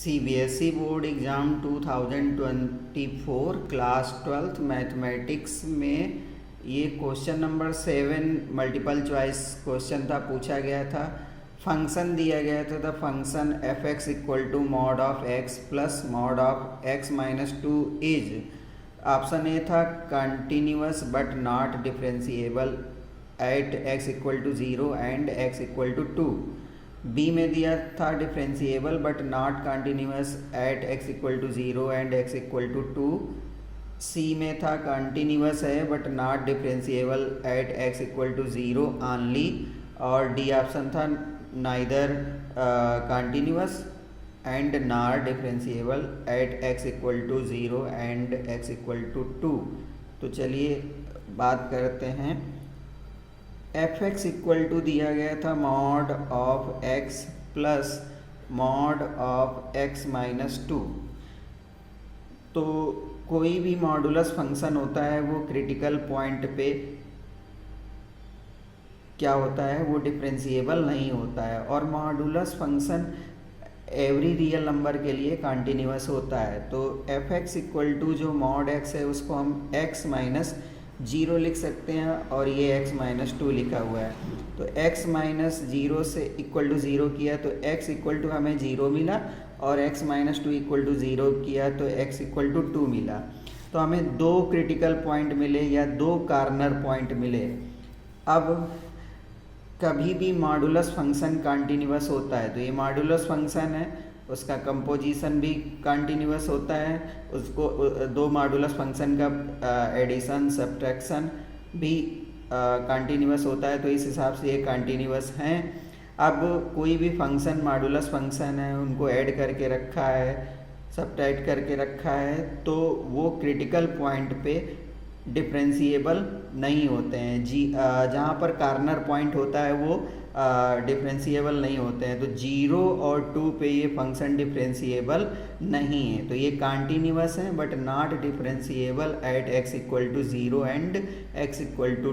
CBSE board exam 2024 class 12th mathematics में ये question number 7 multiple choice question था। पूछा गया था, फंक्शन दिया गया था the function f x equal to mod of x plus mod of x minus 2 is. Option A था continuous but not differentiable at x equal to 0 and x equal to 2। B में दिया था differentiable but not continuous at x equal to 0 and x equal to 2। C में था continuous है but not differentiable at x equal to 0 only. और d option था neither continuous and not differentiable at x equal to 0 and x equal to 2। तो चलिए बात करते हैं। एफ एक्स इक्वल टू दिया गया था mod of x plus mod of x minus 2। तो कोई भी मॉडुलस फंक्शन होता है वो क्रिटिकल पॉइंट पे क्या होता है, वो डिफरेंशिएबल नहीं होता है। और modulus function every real number के लिए कंटिन्यूअस होता है। तो एफ एक्स इक्वल टू जो मॉड एक्स है उसको हम एक्स माइनस 0 लिख सकते हैं और ये x माइनस 2 लिखा हुआ है। तो x माइनस 0 से इक्वल टू 0 किया तो x इक्वल टू हमें 0 मिला, और x माइनस 2 इक्वल टू 0 किया तो x इक्वल टू 2 मिला। तो हमें दो क्रिटिकल पॉइंट मिले या दो कार्नर पॉइंट मिले। अब कभी भी मॉडुलस फंक्शन कंटिन्यूअस होता है, तो ये मॉडुलस फंक्शन है, उसका कंपोजिशन भी कंटिन्यूअस होता है। उसको दो मॉडुलस फंक्शन का एडिशन सब्ट्रैक्शन भी कंटिन्यूअस होता है, तो इस हिसाब से ये कंटिन्यूअस हैं। अब कोई भी फंक्शन मॉडुलस फंक्शन है, उनको ऐड करके रखा है, सब्ट्रैक्ट करके रखा है, तो वो क्रिटिकल पॉइंट पे डिफरेंशिएबल नहीं होते हैं। जहाँ पर कार्नर पॉइंट होता है वो डिफरेंशिएबल नहीं होते हैं। तो 0 और 2 पे ये फंक्शन डिफरेंशिएबल नहीं है। तो ये कंटिन्यूअस है but not differentiable at x equal to 0 and x equal to